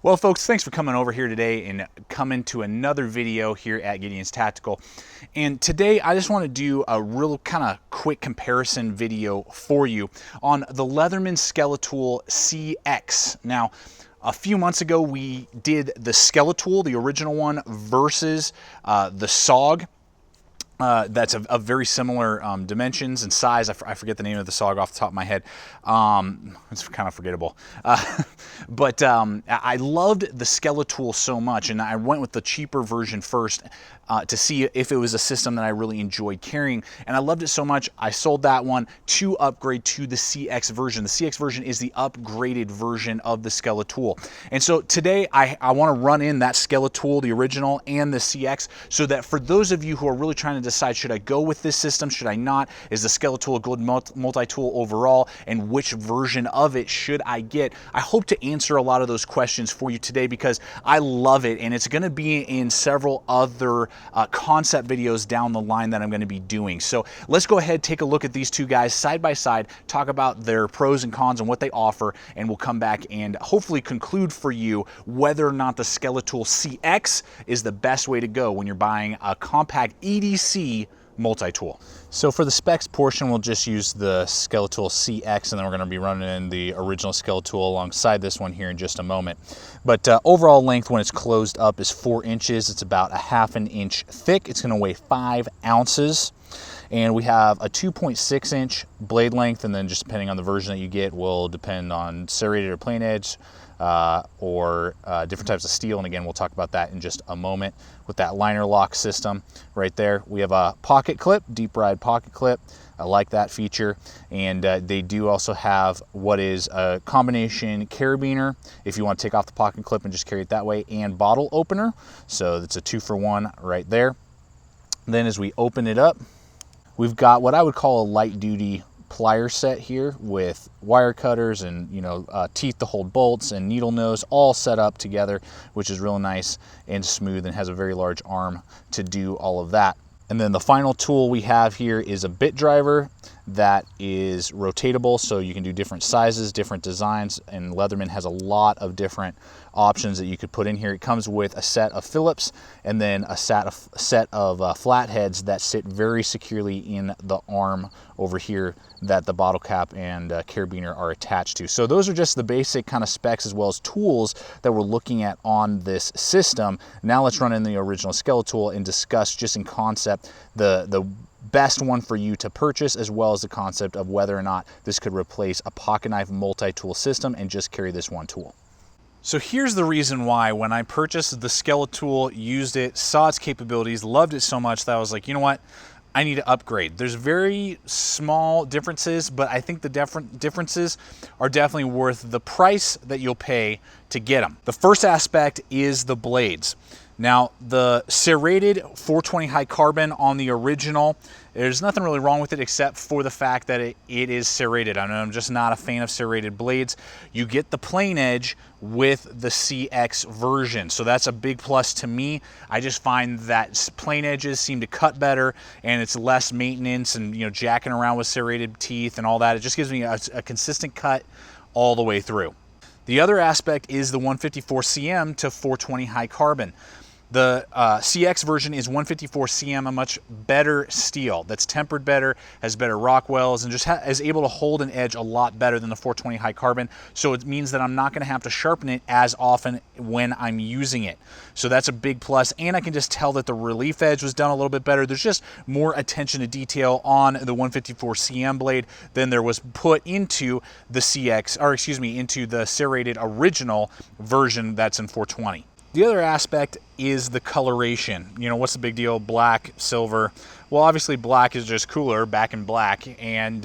Well, folks, thanks for coming over here today and coming to another video here at Gideon's Tactical. And today I just want to do a real kind of quick comparison video for you on the Leatherman Skeletool CX. Now, a few months ago we did the Skeletool, the original one, versus the SOG. That's of very similar dimensions and size. I forget the name of the SOG off the top of my head. It's kind of forgettable. But I loved the Skeletool so much, and I went with the cheaper version first to see if it was a system that I really enjoyed carrying. And I loved it so much, I sold that one to upgrade to the CX version. The CX version is the upgraded version of the Skeletool. And so today I want to run in that Skeletool, the original, and the CX, so that for those of you who are really trying to decide, should I go with this system, should I not? Is the Skeletool a good multi-tool overall? And which version of it should I get? I hope to answer a lot of those questions for you today because I love it, and it's going to be in several other concept videos down the line that I'm going to be doing. So let's go ahead, take a look at these two guys side by side, talk about their pros and cons and what they offer, and we'll come back and hopefully conclude for you whether or not the Skeletool CX is the best way to go when you're buying a compact EDC multi-tool. So for the specs portion, we'll just use the Skeletool CX, and then we're going to be running in the original Skeletool alongside this one here in just a moment. But overall length when it's closed up is 4 inches. It's about a ½ an inch thick. It's going to weigh 5 ounces. And we have a 2.6 inch blade length, and then just depending on the version that you get will depend on serrated or plain edge, or different types of steel. And again, we'll talk about that in just a moment. With that liner lock system right there, we have a pocket clip, deep ride pocket clip. I like that feature. And they do also have what is a combination carabiner if you want to take off the pocket clip and just carry it that way, and bottle opener. So it's a 2-for-1 right there. Then as we open it up, we've got what I would call a light duty plier set here with wire cutters and teeth to hold bolts and needle nose all set up together, which is real nice and smooth and has a very large arm to do all of that. And then the final tool we have here is a bit driver that is rotatable, so you can do different sizes, different designs, and Leatherman has a lot of different options that you could put in here. It comes with a set of Phillips and then a set of flatheads that sit very securely in the arm over here that the bottle cap and carabiner are attached to. So those are just the basic kind of specs as well as tools that we're looking at on this system. Now let's run in the original Skeletool and discuss just in concept the best one for you to purchase, as well as the concept of whether or not this could replace a pocket knife multi-tool system and just carry this one tool. So here's the reason why when I purchased the Skeletool, used it, saw its capabilities, loved it so much that I was like, you know what? I need to upgrade. There's very small differences, but I think the differences are definitely worth the price that you'll pay to get them. The first aspect is the blades. Now, the serrated 420 high carbon on the original, there's nothing really wrong with it except for the fact that it is serrated. I know I'm just not a fan of serrated blades. You get the plain edge with the CX version, so that's a big plus to me. I just find that plain edges seem to cut better, and it's less maintenance and jacking around with serrated teeth and all that. It just gives me a consistent cut all the way through. The other aspect is the 154 cm to 420 high carbon. The CX version is 154 cm, a much better steel that's tempered better, has better Rockwells, and just is able to hold an edge a lot better than the 420 high carbon. So it means that I'm not going to have to sharpen it as often when I'm using it. So that's a big plus, and I can just tell that the relief edge was done a little bit better. There's just more attention to detail on the 154 cm blade than there was put into the CX, or excuse me, into the serrated original version that's in 420. The other aspect is the coloration. What's the big deal? Black, silver. Well, obviously black is just cooler, back in black, and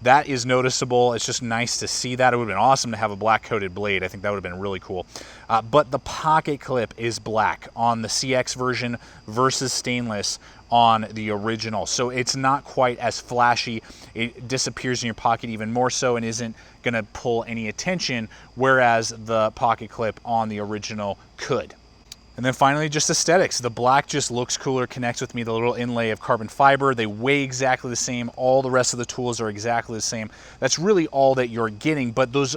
that is noticeable. It's just nice to see that. It would have been awesome to have a black coated blade. I think that would have been really cool. But the pocket clip is black on the CX version versus stainless on the original. So it's not quite as flashy. It disappears in your pocket even more so and isn't going to pull any attention, whereas the pocket clip on the original could. And then finally, just aesthetics. The black just looks cooler, connects with me, the little inlay of carbon fiber. They weigh exactly the same. All the rest of the tools are exactly the same. That's really all that you're getting, but those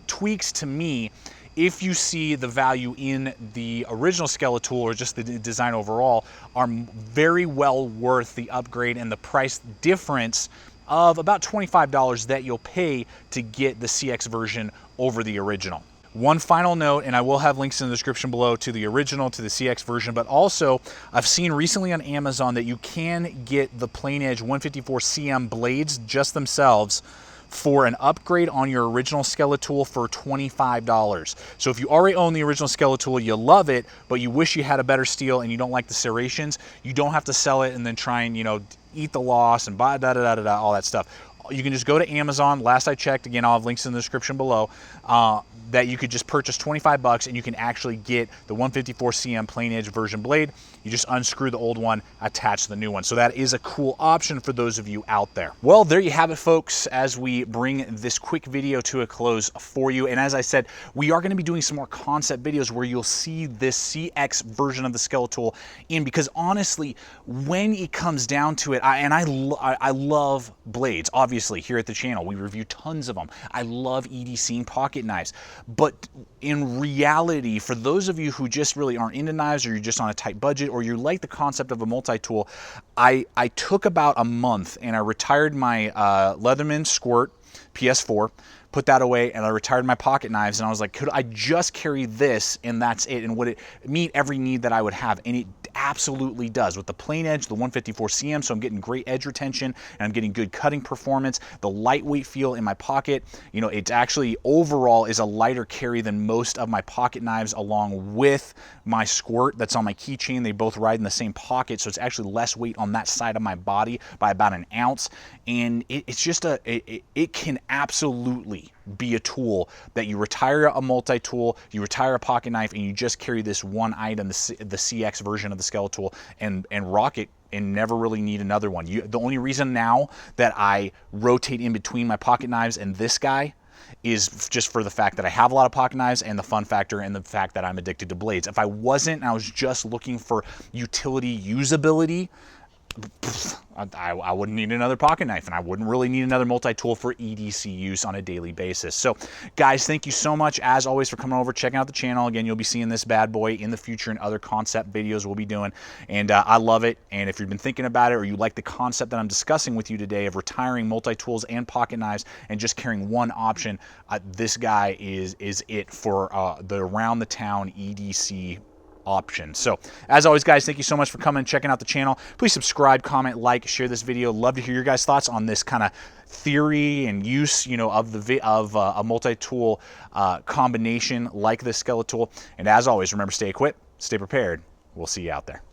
tweaks to me if you see the value in the original Skeletool or just the design overall, are very well worth the upgrade and the price difference of about $25 that you'll pay to get the CX version over the original. One final note, and I will have links in the description below to the original, to the CX version, but also I've seen recently on Amazon that you can get the plain edge 154 CM blades just themselves for an upgrade on your original Skeletool for $25. So if you already own the original Skeletool, you love it, but you wish you had a better steel and you don't like the serrations, you don't have to sell it and then try and, you know, eat the loss and buy all that stuff. You can just go to Amazon. Last I checked, again, I'll have links in the description below, that you could just purchase 25 bucks and you can actually get the 154 CM plain edge version blade. You just unscrew the old one, attach the new one. So that is a cool option for those of you out there. Well, there you have it, folks, as we bring this quick video to a close for you. And as I said, we are going to be doing some more concept videos where you'll see this CX version of the Skeletool in, because honestly, when it comes down to it, I love blades. Obviously, here at the channel, we review tons of them. I love EDCing pocket knives. But in reality, for those of you who just really aren't into knives, or you're just on a tight budget, or you like the concept of a multi-tool, I took about a month and I retired my Leatherman Squirt PS4, put that away, and I retired my pocket knives, and I was like, could I just carry this and that's it, and would it meet every need that I would have? And it absolutely does. With the plain edge, the 154 CM, so I'm getting great edge retention and I'm getting good cutting performance. The lightweight feel in my pocket, you know, it's actually overall is a lighter carry than most of my pocket knives, along with my Squirt that's on my keychain. They both ride in the same pocket, so it's actually less weight on that side of my body by about an ounce. And it's just it can absolutely be a tool that you retire a multi-tool, you retire a pocket knife, and you just carry this one item, the CX version of the Skeletool, and rock it and never really need another one. The only reason now that I rotate in between my pocket knives and this guy is just for the fact that I have a lot of pocket knives and the fun factor and the fact that I'm addicted to blades. If I wasn't, and I was just looking for utility, usability, I wouldn't need another pocket knife, and I wouldn't really need another multi-tool for EDC use on a daily basis. So guys, thank you so much as always for coming over, checking out the channel. Again, you'll be seeing this bad boy in the future and other concept videos we'll be doing, and I love it. And if you've been thinking about it, or you like the concept that I'm discussing with you today of retiring multi-tools and pocket knives and just carrying one option, this guy is it for the around the town EDC option. So as always, guys, thank you so much for coming and checking out the channel. Please subscribe, comment, like, share this video. Love to hear your guys' thoughts on this kind of theory and use, you know, of a multi-tool combination like this Skeletool. And as always, remember, stay equipped, stay prepared. We'll see you out there.